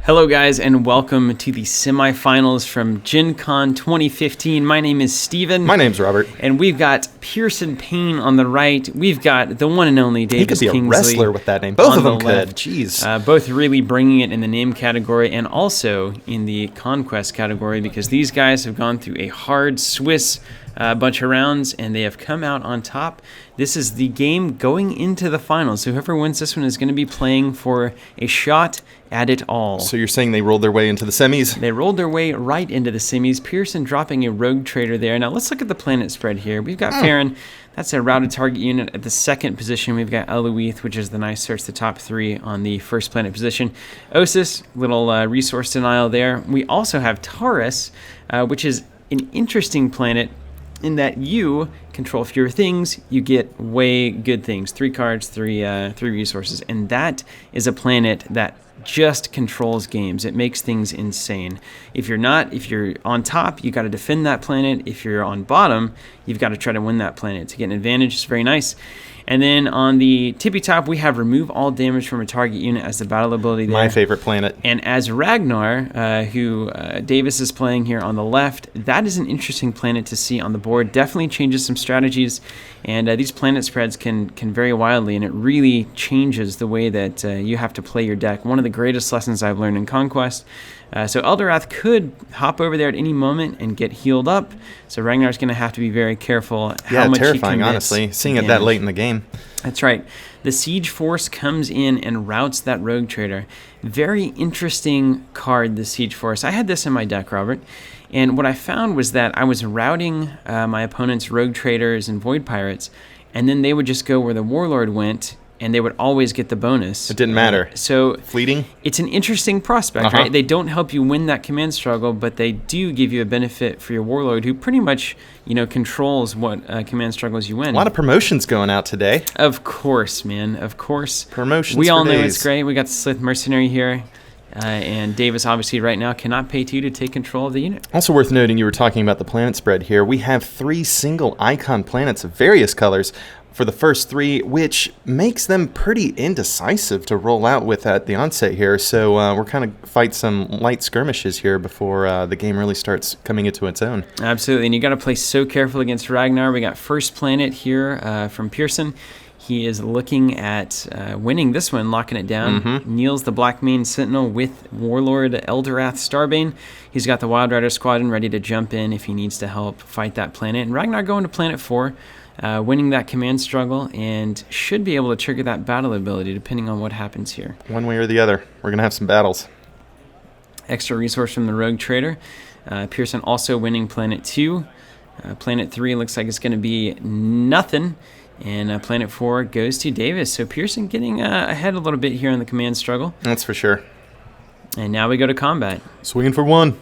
Hello guys, and welcome to the semifinals from GenCon 2015. My name is Steven. My name's Robert. And we've got Pierson Payne on the right. We've got the one and only Davis Kingsley. He could be a wrestler with that name. Both of them could. Jeez. Both really bringing it in the name category and also in the Conquest category, because these guys have gone through a hard Swiss bunch of rounds, and they have come out on top. This is the game going into the finals. So whoever wins this one is going to be playing for a shot at it all. So you're saying they rolled their way into the semis? They rolled their way right into the semis. Pierson dropping a rogue trader there. Now let's look at the planet spread here. We've got Farron. That's a routed target unit at the second position. We've got Eldorath, which is the nice search, the top three on the first planet position. Osis, little resource denial there. We also have Taurus, which is an interesting planet in that you control fewer things, you get way good things. 3 cards, three resources. And that is a planet that just controls games. It makes things insane. If you're on top, you got to defend that planet. If you're on bottom, you've got to try to win that planet to get an advantage. It's very nice. And then on the tippy top, we have remove all damage from a target unit as the battle ability there. My favorite planet. And as Ragnar, who Davis is playing here on the left, that is an interesting planet to see on the board. Definitely changes some strategies. And these planet spreads can vary wildly, and it really changes the way that you have to play your deck. One of the greatest lessons I've learned in Conquest. So Eldorath could hop over there at any moment and get healed up. So Ragnar's going to have to be very careful how much terrifying, he commits. honestly, seeing it that late in the game. That's right. The Siege Force comes in and routs that Rogue Trader. Very interesting card, the Siege Force. I had this in my deck, Robert. And what I found was that I was routing my opponent's Rogue Traders and Void Pirates, and then they would just go where the Warlord went, and they would always get the bonus. It didn't matter. So fleeting? It's an interesting prospect, right? They don't help you win that command struggle, but they do give you a benefit for your Warlord, who pretty much, controls what command struggles you win. A lot of promotions going out today. Of course, man. Of course. Promotions We all for know days. it's great. We got the Slith Mercenary here. And Davis obviously right now cannot pay 2 to take control of the unit. Also worth noting, you were talking about the planet spread here. We have 3 single icon planets of various colors for the first 3, which makes them pretty indecisive to roll out with at the onset here. So we're kind of fight some light skirmishes here before the game really starts coming into its own. Absolutely, and you got to play so careful against Ragnar. We got first planet here from Pierson. He is looking at winning this one, locking it down. Kneels the Blackmane Sentinel with Warlord Eldorath Starbane. He's got the Wild Rider Squadron ready to jump in if he needs to help fight that planet. And Ragnar going to planet 4, winning that command struggle, and should be able to trigger that battle ability depending on what happens here. One way or the other. We're going to have some battles. Extra resource from the Rogue Trader. Pierson also winning planet 2. Planet 3 looks like it's going to be nothing. And planet 4 goes to Davis. So Pierson getting ahead a little bit here in the command struggle. That's for sure. And now we go to combat. Swinging for 1.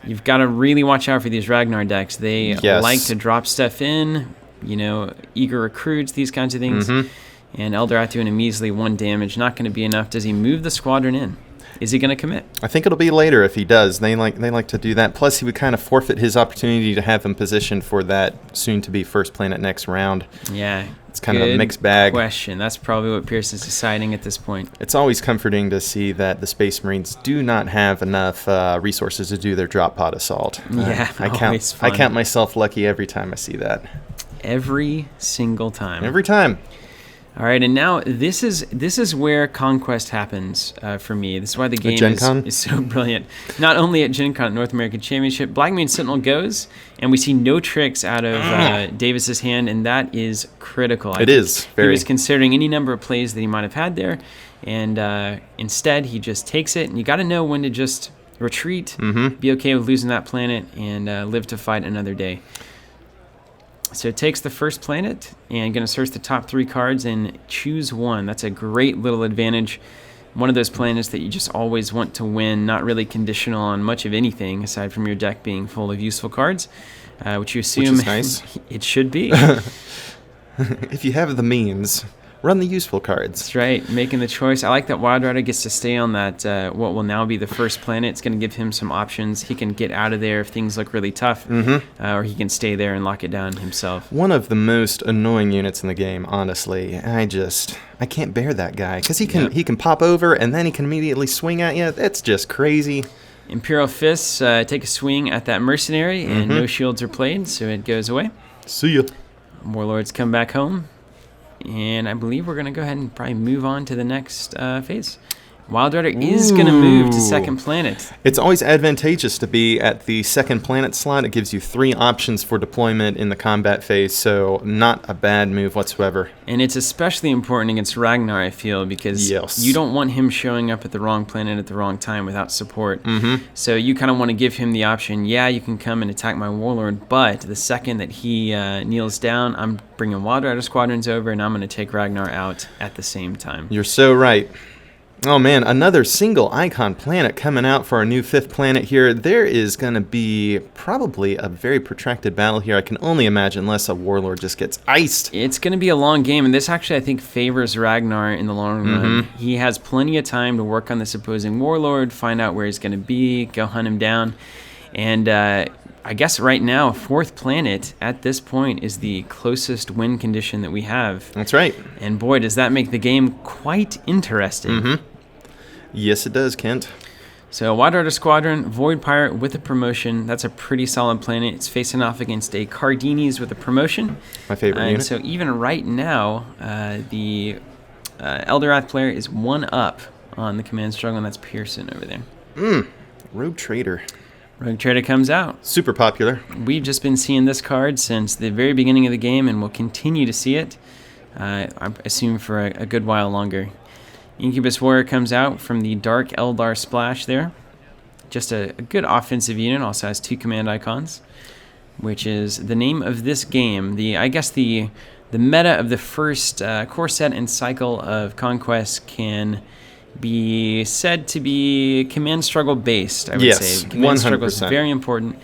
You've got to really watch out for these Ragnar decks. They like to drop stuff in, eager recruits, these kinds of things. And Eldorath doing a measly 1 damage. Not going to be enough. Does he move the squadron in? Is he going to commit? I think it'll be later if he does. They like to do that. Plus, he would kind of forfeit his opportunity to have him positioned for that soon-to-be first planet next round. Yeah. It's kind of a mixed bag. Question. That's probably what Pierson's deciding at this point. It's always comforting to see that the Space Marines do not have enough resources to do their drop pod assault. Yeah, I count myself lucky every time I see that. Every single time. Every time. All right, and now this is where Conquest happens for me. This is why the game is so brilliant. Not only at GenCon, North American Championship, Blackmane Sentinel goes, and we see no tricks out of Davis's hand, and that is critical. It is. He was considering any number of plays that he might have had there, and instead he just takes it, and you got to know when to just retreat, be okay with losing that planet, and live to fight another day. So it takes the first planet and going to search the top 3 cards and choose 1. That's a great little advantage. One of those planets that you just always want to win, not really conditional on much of anything aside from your deck being full of useful cards, which you assume which is nice. It should be. If you have the means. Run the useful cards. That's right, making the choice. I like that Wild Rider gets to stay on that, what will now be the first planet. It's going to give him some options. He can get out of there if things look really tough, or he can stay there and lock it down himself. One of the most annoying units in the game, honestly. I can't bear that guy, because he can pop over, and then he can immediately swing at you. That's just crazy. Imperial Fists take a swing at that mercenary, and no shields are played, so it goes away. See ya. Warlords come back home. And I believe we're going to go ahead and probably move on to the next phase. Wild Rider is going to move to second planet. It's always advantageous to be at the second planet slot. It gives you 3 options for deployment in the combat phase, so not a bad move whatsoever. And it's especially important against Ragnar, I feel, because you don't want him showing up at the wrong planet at the wrong time without support. So you kind of want to give him the option, yeah, you can come and attack my Warlord, but the second that he kneels down, I'm bringing Wild Rider squadrons over, and I'm going to take Ragnar out at the same time. You're so right. Oh man, another single icon planet coming out for our new 5th planet here. There is going to be probably a very protracted battle here. I can only imagine, unless a Warlord just gets iced. It's going to be a long game, and this actually, I think, favors Ragnar in the long run. He has plenty of time to work on this opposing Warlord, find out where he's going to be, go hunt him down. And I guess right now, 4th planet at this point is the closest win condition that we have. That's right. And boy, does that make the game quite interesting. Yes, it does, Kent. So Wild Rider Squadron, Void Pirate with a promotion. That's a pretty solid planet. It's facing off against a Cardinis with a promotion. My favorite unit. So even right now, the Eldorath player is 1 up on the command struggle, and that's Pierson over there. Rogue Trader. Rogue Trader comes out. Super popular. We've just been seeing this card since the very beginning of the game, and we'll continue to see it, I assume, for a good while longer. Incubus Warrior comes out from the Dark Eldar splash there. Just a good offensive unit. Also has 2 command icons, which is the name of this game. I guess the meta of the first core set and cycle of Conquest can be said to be command struggle based, I would say. Command 100%. struggle is very important.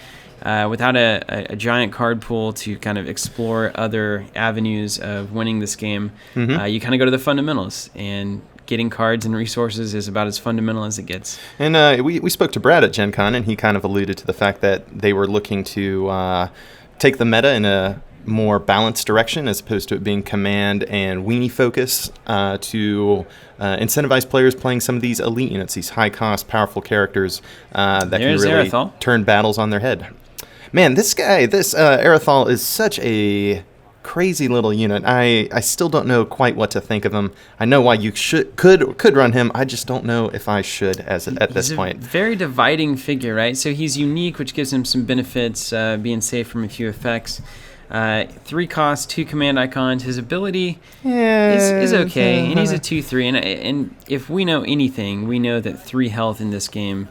Without a giant card pool to kind of explore other avenues of winning this game, you kind of go to the fundamentals, and getting cards and resources is about as fundamental as it gets. And we spoke to Brad at GenCon, and he kind of alluded to the fact that they were looking to take the meta in a more balanced direction, as opposed to it being command and weenie focus, to incentivize players playing some of these elite units, these high-cost, powerful characters that can really turn battles on their head. Man, this Arathal is such a crazy little unit. I still don't know quite what to think of him. I know why you could run him. I just don't know if I should at this point. He's a very dividing figure, right? So he's unique, which gives him some benefits, being safe from a few effects. 3 costs, 2 command icons. His ability is okay, and he's a 2/3. And if we know anything, we know that 3 health in this game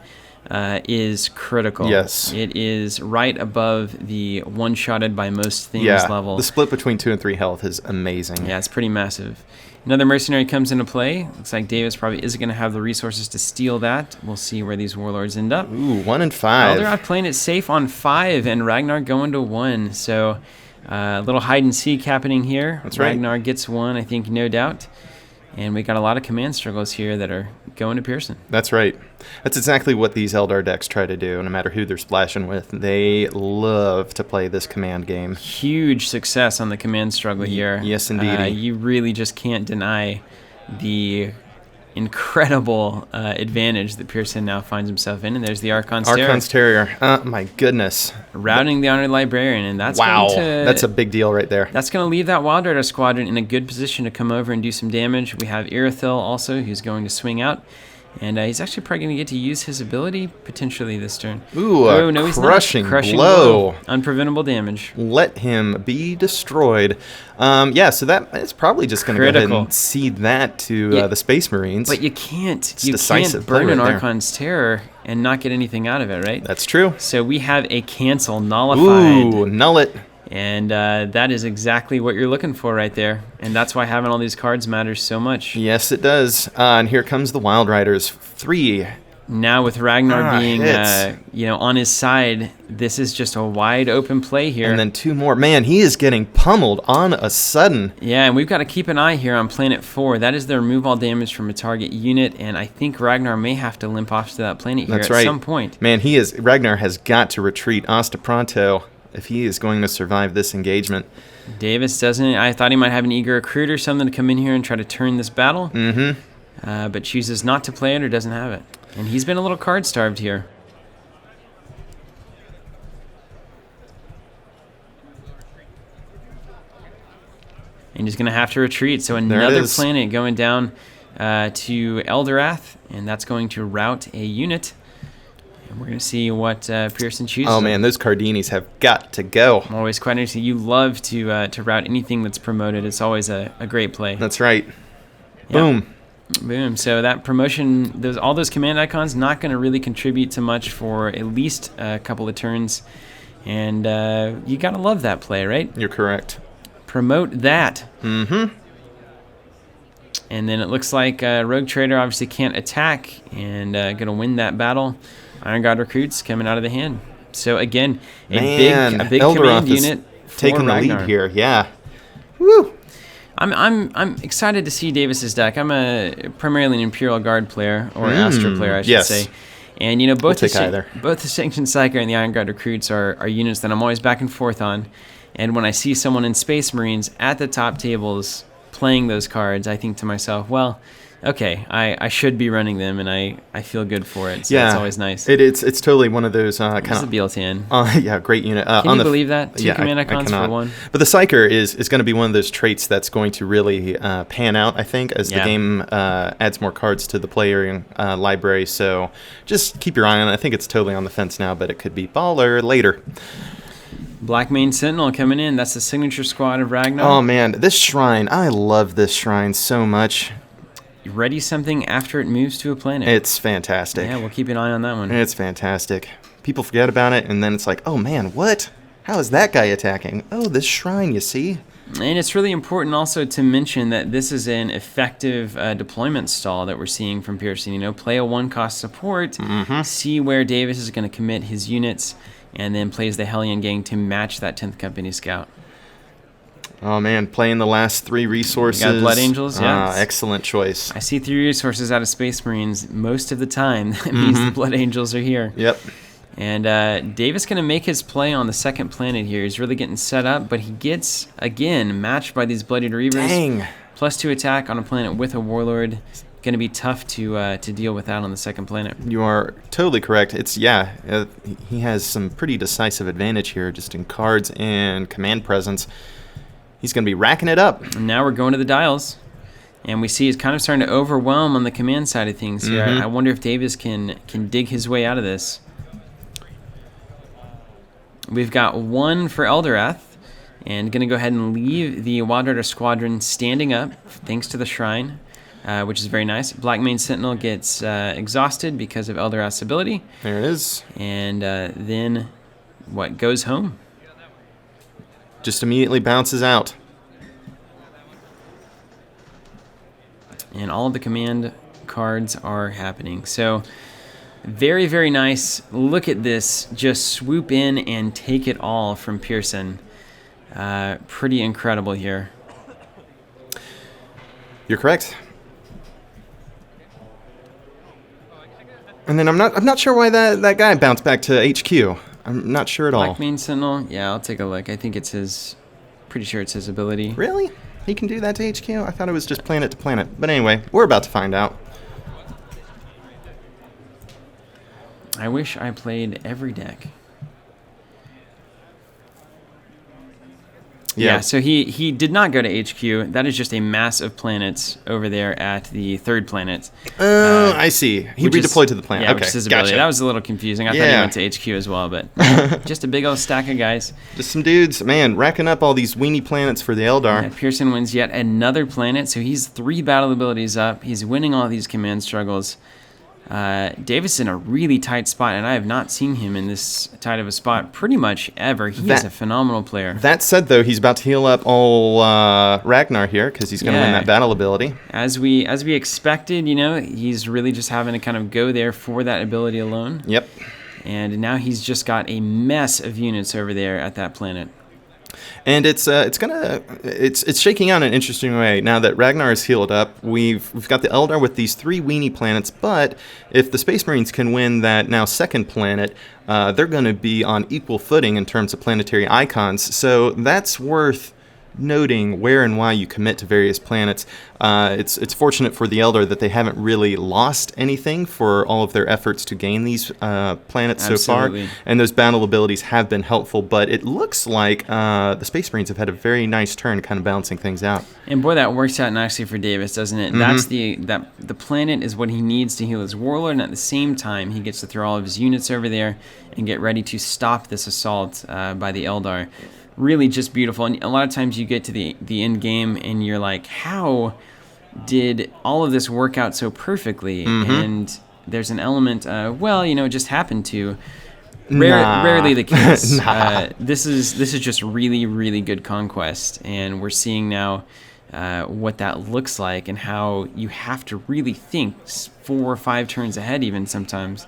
is critical. Yes. It is right above the one-shotted by most things level. The split between 2 and 3 health is amazing. Yeah, it's pretty massive. Another mercenary comes into play. Looks like Davis probably isn't going to have the resources to steal that. We'll see where these warlords end up. Ooh, 1 and 5. They're out playing it safe on 5, and Ragnar going to 1. So a little hide and seek happening here. That's right. Ragnar gets 1, I think, no doubt. And we got a lot of command struggles here that are going to Pierson. That's right. That's exactly what these Eldar decks try to do, no matter who they're splashing with. They love to play this command game. Huge success on the command struggle here. Yes, indeed. You really just can't deny the incredible advantage that Pierson now finds himself in. And there's the Archon's Terrier. Archon's Terrier. My goodness. Routing the Honored Librarian, and that's that's a big deal right there. That's going to leave that Wild Rider squadron in a good position to come over and do some damage. We have Irithyll also, who's going to swing out. And he's actually probably going to get to use his ability potentially this turn. Ooh, crushing blow. Unpreventable damage. Let him be destroyed. So that is probably just going to go ahead and cede that to the Space Marines. But you can't burn an Archon's Terror and not get anything out of it, right? That's true. So we have a cancel nullified. Ooh, null it. And that is exactly what you're looking for right there. And that's why having all these cards matters so much. Yes, it does. And here comes the Wild Riders. 3 Now with Ragnar being, hits. on his side, this is just a wide open play here. And then 2 more. Man, he is getting pummeled on a sudden. Yeah, and we've got to keep an eye here on Planet 4. That is the remove all damage from a target unit, and I think Ragnar may have to limp off to that planet here at some point. Man, Ragnar has got to retreat hasta pronto if he is going to survive this engagement. Davis doesn't. I thought he might have an eager recruit or something to come in here and try to turn this battle. But chooses not to play it or doesn't have it. And he's been a little card-starved here. And he's going to have to retreat. So another planet going down to Eldorath, and that's going to route a unit. And we're going to see what Pierson chooses. Oh, man, those Cardinis have got to go. Always quite interesting. You love to route anything that's promoted. It's always a great play. That's right. Yep. Boom. Boom. So that promotion, all those command icons, not going to really contribute to much for at least a couple of turns. And you got to love that play, right? You're correct. Promote that. Mm-hmm. And then it looks like Rogue Trader obviously can't attack and going to win that battle. Iron God recruits coming out of the hand. So again, a big Eldorath command unit taking the Ragnar. lead here. Yeah. Woo. I'm excited to see Davis's deck. I'm primarily an Imperial Guard player, or Astra player, I should say. And both the Sanctioned Psyker and the Iron Guard recruits are units that I'm always back and forth on. And when I see someone in Space Marines at the top tables playing those cards, I think to myself, well, okay, I should be running them, and I feel good for it. So it's always nice. It's totally one of those kind of... a built-in. Yeah, great unit. Can you believe that? 2 command icons for 1? But the Psyker is going to be one of those traits that's going to really pan out, I think, as the game adds more cards to the player library. So just keep your eye on it. I think it's totally on the fence now, but it could be baller later. Blackmane Sentinel coming in. That's the signature squad of Ragnar. Oh, man. This shrine. I love this shrine so much. Ready something after it moves to a planet. It's fantastic. Yeah, we'll keep an eye on that one. It's fantastic. People forget about it, and then it's like, oh, man, what? How is that guy attacking? Oh, this shrine, you see? And it's really important also to mention that this is an effective deployment stall that we're seeing from Pierson. Play a 1-cost support, see where Davis is going to commit his units, and then plays the Hellion Gang to match that 10th Company Scout. Oh, man, playing the last 3 resources. You got Blood Angels, yeah. Excellent choice. I see 3 resources out of Space Marines most of the time. That means the Blood Angels are here. Yep. And Davis going to make his play on the second planet here. He's really getting set up, but he gets, again, matched by these Bloodied Reavers. Dang. +2 attack on a planet with a Warlord. Going to be tough to deal with that on the second planet. You are totally correct. He has some pretty decisive advantage here just in cards and command presence. He's going to be racking it up. And now we're going to the dials. And we see he's kind of starting to overwhelm on the command side of things here. I wonder if Davis can dig his way out of this. We've got 1 for Eldorath. And going to go ahead and leave the Wild Rider Squadron standing up, thanks to the Shrine, which is very nice. Blackmane Sentinel gets exhausted because of Eldorath's ability. There it is. And then, goes home. Just immediately bounces out. And all of the command cards are happening. So, very, very nice. Look at this. Just swoop in and take it all from Pierson. Pretty incredible here. You're correct. And then I'm not sure why that guy bounced back to HQ. I'm not sure at all. Blackmane Sentinel? Yeah, I'll take a look. I think it's his... Pretty sure it's his ability. Really? He can do that to HQ? I thought it was just planet to planet. But anyway, we're about to find out. I wish I played every deck. Yeah, so he did not go to HQ. That is just a mass of planets over there at the 3rd planet. Oh, I see. He redeployed to the planet. Yeah, okay, which is his ability. gotcha. That was a little confusing. I thought he went to HQ as well, but just a big old stack of guys. Just some dudes, man, racking up all these weenie planets for the Eldar. Yeah, Pierson wins yet another planet, so he's 3 battle abilities up. He's winning all these command struggles. Davis in a really tight spot, and I have not seen him in this tight of a spot pretty much ever. He is a phenomenal player. That said, though, he's about to heal up all Ragnar here because he's going to win that battle ability. As we expected, he's really just having to kind of go there for that ability alone. Yep. And now he's just got a mess of units over there at that planet. And it's shaking out in an interesting way. Now that Ragnar is healed up, we've got the Eldar with these 3 weenie planets, but if the Space Marines can win that now second planet, they're going to be on equal footing in terms of planetary icons. So that's worth noting where and why you commit to various planets. It's fortunate for the Eldar that they haven't really lost anything for all of their efforts to gain these planets so far, and those battle abilities have been helpful, but it looks like the Space Marines have had a very nice turn kind of balancing things out. And boy, that works out nicely for Davis, doesn't it? That's the planet is what he needs to heal his warlord, and at the same time he gets to throw all of his units over there and get ready to stop this assault by the Eldar. Really just beautiful. And a lot of times you get to the end game and you're like, how did all of this work out so perfectly? And there's an element, it just happened to. Rarely the case. This is just really, really good conquest, and we're seeing now what that looks like and how you have to really think 4 or 5 turns ahead even sometimes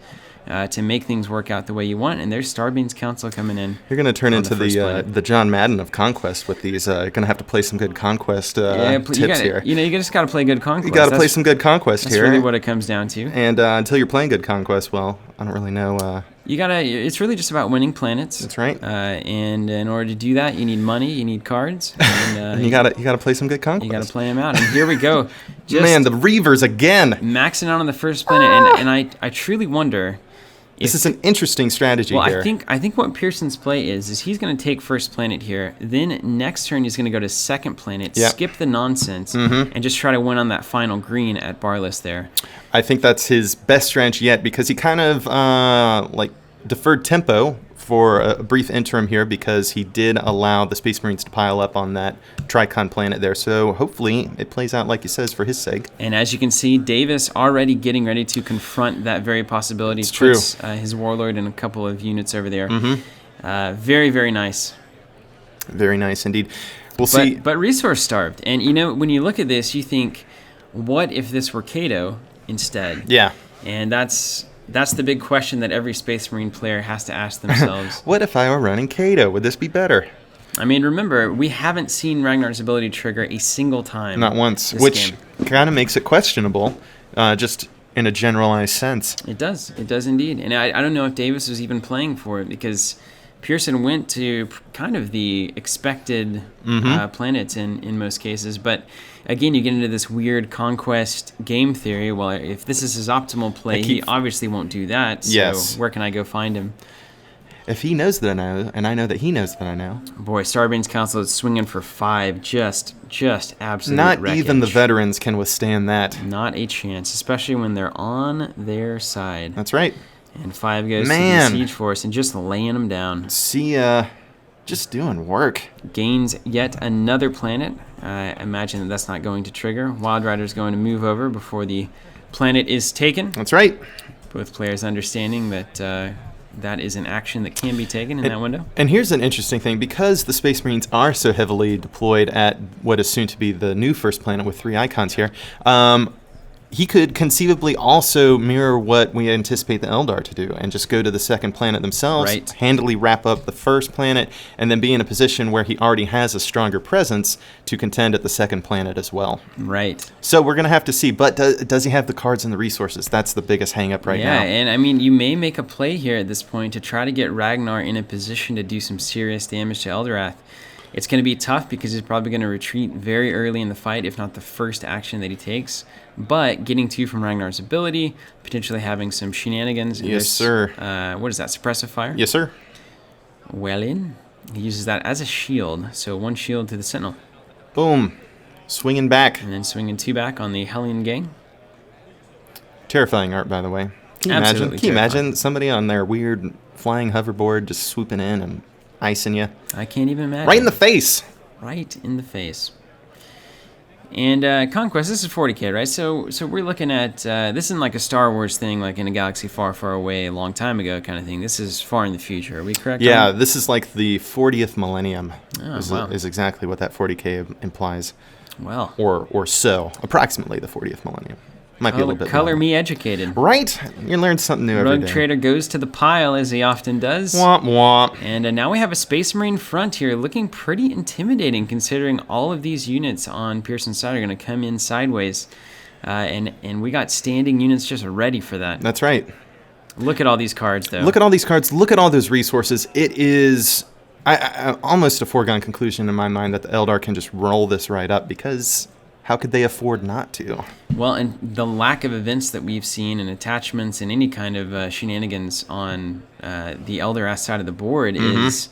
to make things work out the way you want. And there's Starbane's Council coming in. You're going to turn into the John Madden of Conquest with these. You're going to have to play some good Conquest tips here. You just got to play good Conquest. You got to play some good Conquest here. That's really what it comes down to. And until you're playing good Conquest, well, I don't really know. It's really just about winning planets. That's right. And in order to do that, you need money, you need cards, and you gotta play some good Conquest. You gotta play them out. And here we go. Man, the Reavers again. Maxing out on the first planet, and I truly wonder. This is an interesting strategy here. Well, I think what Pierson's play is he's going to take first planet here. Then next turn he's going to go to second planet, skip the nonsense, and just try to win on that final green at Barless there. I think that's his best strategy yet because he kind of deferred tempo for a brief interim here because he did allow the Space Marines to pile up on that Tricon planet there. So hopefully it plays out like he says for his sake. And as you can see, Davis already getting ready to confront that very possibility. It's true. His warlord and a couple of units over there. Very, very nice. Very nice indeed. We'll see. But resource starved. And when you look at this, you think, what if this were Cato instead? Yeah. And that's the big question that every Space Marine player has to ask themselves. What if I were running Cato? Would this be better? I mean, remember, we haven't seen Ragnar's ability trigger a single time. Not once, which kind of makes it questionable, just in a generalized sense. It does. It does indeed. And I don't know if Davis was even playing for it because Pierson went to kind of the expected planets in most cases. But again, you get into this weird Conquest game theory. Well, if this is his optimal play, he obviously won't do that. So where can I go find him? If he knows that I know, and I know that he knows that I know. Boy, Starbane's Council is swinging for 5. Just absolute Not wreckage. even the veterans can withstand that. Not a chance, especially when they're on their side. That's right. And 5 goes to the siege force and just laying them down. See, just doing work. Gains yet another planet. I imagine that's not going to trigger. Wild Rider's going to move over before the planet is taken. That's right. Both players understanding that that is an action that can be taken in that window. And here's an interesting thing. Because the Space Marines are so heavily deployed at what is soon to be the new first planet with 3 icons here, he could conceivably also mirror what we anticipate the Eldar to do and just go to the second planet themselves, handily wrap up the first planet, and then be in a position where he already has a stronger presence to contend at the second planet as well. Right. So we're going to have to see. But does he have the cards and the resources? That's the biggest hang-up right now. Yeah, and I mean, you may make a play here at this point to try to get Ragnar in a position to do some serious damage to Eldorath. It's going to be tough because he's probably going to retreat very early in the fight, if not the first action that he takes. But getting 2 from Ragnar's ability, potentially having some shenanigans. Yes, sir. What is that, suppressive fire? Yes, sir. Well in. He uses that as a shield, so 1 shield to the Sentinel. Boom. Swinging back. And then swinging 2 back on the Hellion gang. Terrifying art, by the way. Can you imagine somebody on their weird flying hoverboard just swooping in and icing you? I can't even imagine. Right in the face. Right in the face. And Conquest, this is 40k, right? So we're looking at, this isn't like a Star Wars thing, like in a galaxy far, far away, a long time ago kind of thing. This is far in the future. Are we correct? Yeah, this is like the 40th millennium wow. is exactly what that 40k implies. Well. Or so, approximately the 40th millennium. Might be a little bit Color longer. me educated. Right? You learn something new every Rogue day. Trader goes to the pile, as he often does. Womp womp. And now we have a Space Marine front here, looking pretty intimidating, considering all of these units on Pierson's side are going to come in sideways. And we got standing units just ready for that. That's right. Look at all these cards, though. Look at all these cards. Look at all those resources. It is almost a foregone conclusion in my mind that the Eldar can just roll this right up, because how could they afford not to? Well, and the lack of events that we've seen and attachments and any kind of shenanigans on the Eldorath side of the board is,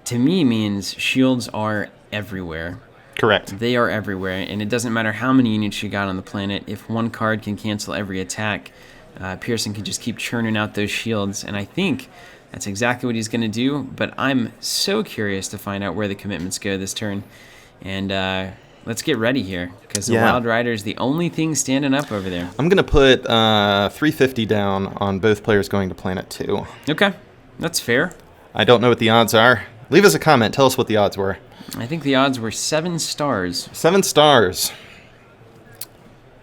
to me, means shields are everywhere. Correct. They are everywhere, and it doesn't matter how many units you got on the planet. If one card can cancel every attack, Pierson can just keep churning out those shields, and I think that's exactly what he's going to do, but I'm so curious to find out where the commitments go this turn. And let's get ready here, because the Wild Rider is the only thing standing up over there. I'm going to put 350 down on both players going to Planet 2. Okay, that's fair. I don't know what the odds are. Leave us a comment. Tell us what the odds were. I think the odds were 7 stars. 7 stars.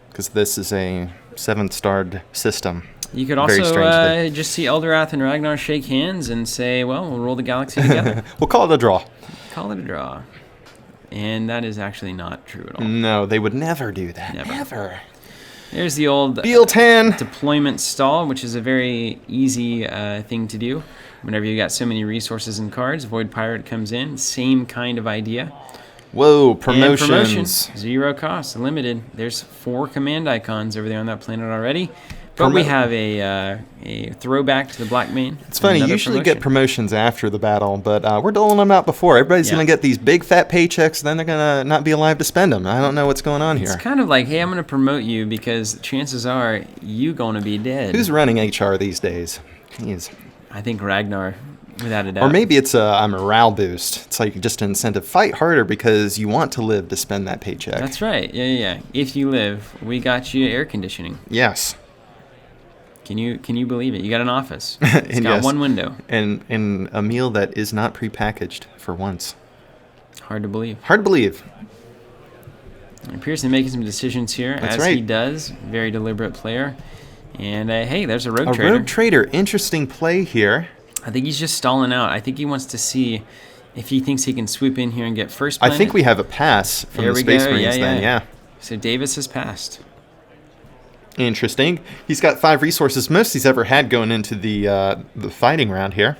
Because this is a 7-starred system. You could also just see Eldorath and Ragnar shake hands and say, well, we'll roll the galaxy together. We'll call it a draw. Call it a draw. And that is actually not true at all. No, they would never do that. Never. There's the old Bealtan deployment stall, which is a very easy thing to do. Whenever you got so many resources and cards, Void Pirate comes in. Same kind of idea. Whoa, And promotions. 0 cost, limited. There's 4 command icons over there on that planet already. But we have a throwback to the Blackmane. It's funny, you usually get promotions after the battle, but we're doling them out before. Everybody's going to get these big fat paychecks, then they're going to not be alive to spend them. I don't know what's going on here. It's kind of like, hey, I'm going to promote you because chances are you going to be dead. Who's running HR these days? Jeez. I think Ragnar, without a doubt. Or maybe it's a morale boost. It's like just an incentive. Fight harder because you want to live to spend that paycheck. That's right. Yeah. If you live, we got you air conditioning. Yes. Can you believe it? You got an office. It's got one window. And a meal that is not prepackaged for once. Hard to believe. Hard to believe. And Pierson making some decisions here, That's as right. he does. Very deliberate player. And hey, there's a Rogue Trader. A Rogue Trader. Interesting play here. I think he's just stalling out. I think he wants to see if he thinks he can swoop in here and get first planet. I think we have a pass from the Space Marines then, yeah. So Davis has passed. Interesting. He's got 5 resources, most he's ever had going into the fighting round here,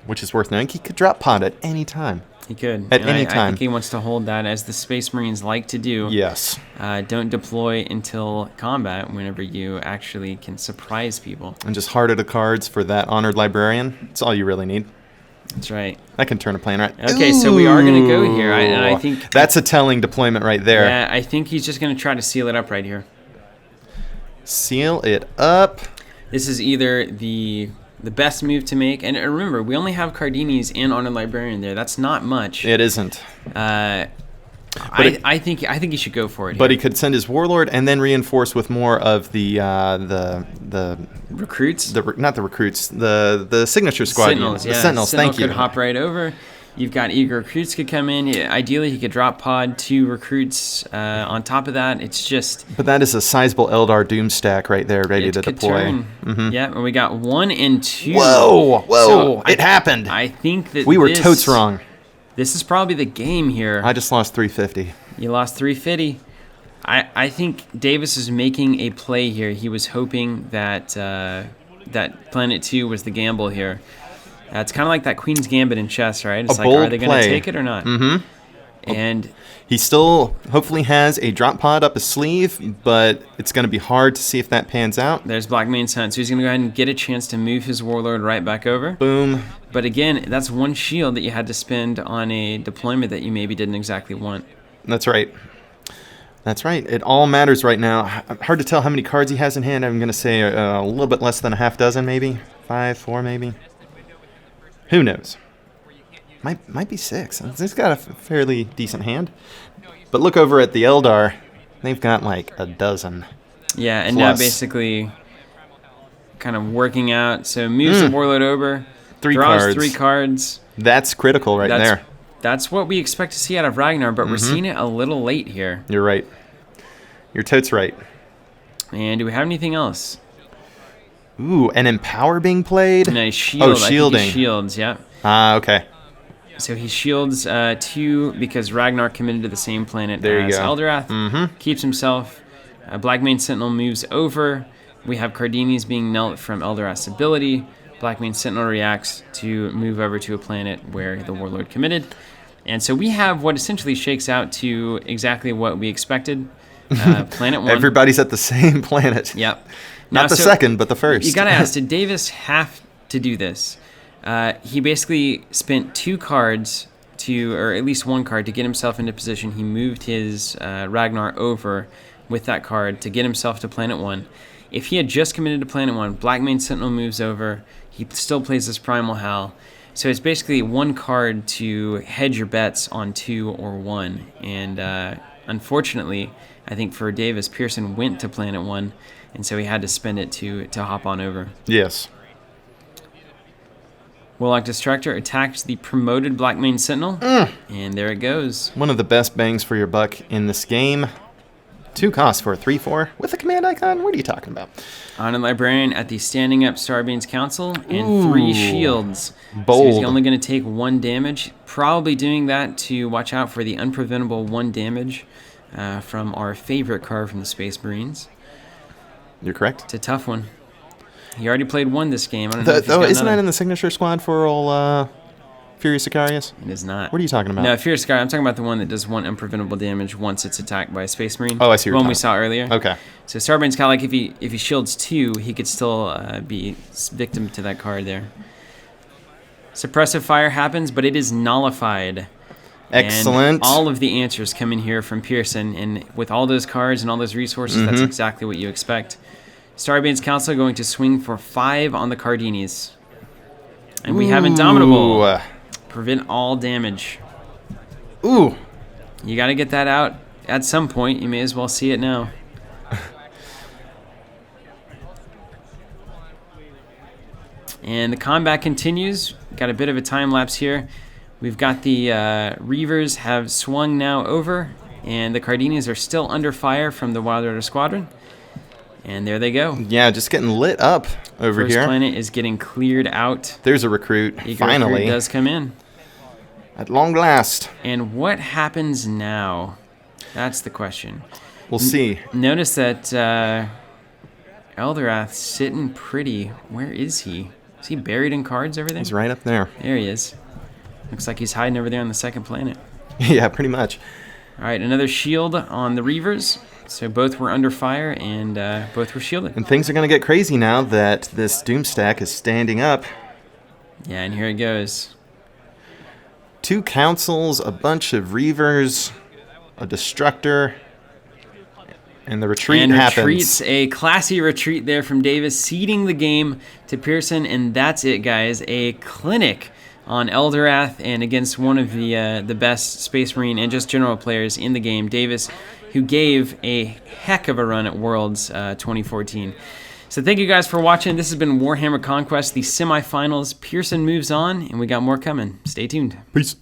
which is worth knowing. He could drop pod at any time. He could. At any time. I think he wants to hold that, as the Space Marines like to do. Yes. Don't deploy until combat whenever you actually can surprise people. And just heart of the cards for that Honored Librarian. That's all you really need. That's right. That can turn a plane right. Okay, so we are going to go here. And I think that's a telling deployment right there. Yeah, I think he's just going to try to seal it up right here. Seal it up. This is either the best move to make, and remember, we only have Cardinis and Honored Librarian there. That's not much. It isn't. I think he should go for it. But he could send his Warlord and then reinforce with more of the recruits. Not the recruits. The signature squad. Sentinels. The Sentinels. Sentinel Thank you. Could hop right over. You've got eager recruits could come in. Ideally, he could drop pod 2 recruits on top of that. It's just... But that is a sizable Eldar Doom stack right there, ready to deploy. Mm-hmm. Yeah, and we got 1 and 2. Whoa! So it happened. I think that we were totes wrong. This is probably the game here. I just lost 350. You lost 350. I think Davis is making a play here. He was hoping that that Planet 2 was the gamble here. It's kind of like that Queen's Gambit in chess, right? It's like, are they going to take it or not? Mm-hmm. And he still hopefully has a drop pod up his sleeve, but it's going to be hard to see if that pans out. There's Blackmane's hunt, so he's going to go ahead and get a chance to move his Warlord right back over. Boom. But again, that's 1 shield that you had to spend on a deployment that you maybe didn't exactly want. That's right. That's right. It all matters right now. Hard to tell how many cards he has in hand. I'm going to say a little bit less than a half dozen, maybe. 5, 4, maybe. Who knows? Might be 6. He's got a fairly decent hand. But look over at the Eldar. They've got like a dozen. Yeah, and Plus. now basically kind of working out. So moves the Warlord over, draws cards. 3 cards. That's critical there. That's what we expect to see out of Ragnar, but we're seeing it a little late here. You're right. You're totes right. And do we have anything else? Ooh, an Empower being played? No, shield. Oh, shielding. I think he shields, yeah. Okay. So he shields 2 because Ragnar committed to the same planet There you as go. Eldorath. Keeps himself. Blackmane Sentinel moves over. We have Cardini's being knelt from Eldorath's ability. Blackmane Sentinel reacts to move over to a planet where the Warlord committed. And so we have what essentially shakes out to exactly what we expected. Planet 1. Everybody's at the same planet. Yep. Not the second, but the first. You got to ask, did Davis have to do this? He basically spent 2 cards or at least 1 card to get himself into position. He moved his Ragnar over with that card to get himself to Planet 1. If he had just committed to Planet 1, Blackmane Sentinel moves over. He still plays his Primal Howl. So it's basically 1 card to hedge your bets on 2 or 1. And unfortunately, I think for Davis, Pierson went to Planet 1, and so he had to spend it to hop on over. Yes. Warlock Destructor attacks the promoted Blackmane Sentinel, and there it goes. One of the best bangs for your buck in this game. 2 costs for a 3/4 with a command icon. What are you talking about? Honored Librarian at the Standing Up Starbane's Council, and 3 shields. Bold. So he's only going to take 1 damage. Probably doing that to watch out for the unpreventable 1 damage from our favorite card from the Space Marines. You're correct. It's a tough one. He already played 1 this game. I don't know if he's got isn't another. that in the signature squad for old Furious Sicarius? It is not. What are you talking about? No, Fierce Sky. I'm talking about the one that does 1 unpreventable damage once it's attacked by a Space Marine. Oh, I see. The one we saw earlier. Okay. So Starbane's kind of like if he shields 2, he could still be victim to that card there. Suppressive fire happens, but it is nullified. Excellent. And all of the answers come in here from Pierson, and with all those cards and all those resources, that's exactly what you expect. Starbane's Council going to swing for 5 on the Cardinis. And we have Indomitable. Ooh. Prevent all damage. Ooh. You got to get that out at some point. You may as well see it now. And the combat continues. Got a bit of a time lapse here. We've got the Reavers have swung now over, and the Cardinis are still under fire from the Wild Order Squadron. And there they go. Yeah, just getting lit up over First here. planet is getting cleared out. There's a recruit. Eager Finally. recruit does come in. At long last. And what happens now? That's the question. We'll see. Notice that Eldorath's sitting pretty. Where is he? Is he buried in cards over there? He's right up there. There he is. Looks like he's hiding over there on the second planet. Yeah, pretty much. All right, another shield on the Reavers. So both were under fire and both were shielded. And things are going to get crazy now that this Doom stack is standing up. Yeah, and here it goes. 2 councils, a bunch of Reavers, a Destructor, and the retreat happens. Retreats, a classy retreat there from Davis, ceding the game to Pierson, and that's it, guys. A clinic on Eldorath and against one of the best Space Marine and just general players in the game, Davis, who gave a heck of a run at Worlds 2014. So thank you guys for watching. This has been Warhammer Conquest, the semifinals. Pierson moves on, and we got more coming. Stay tuned. Peace.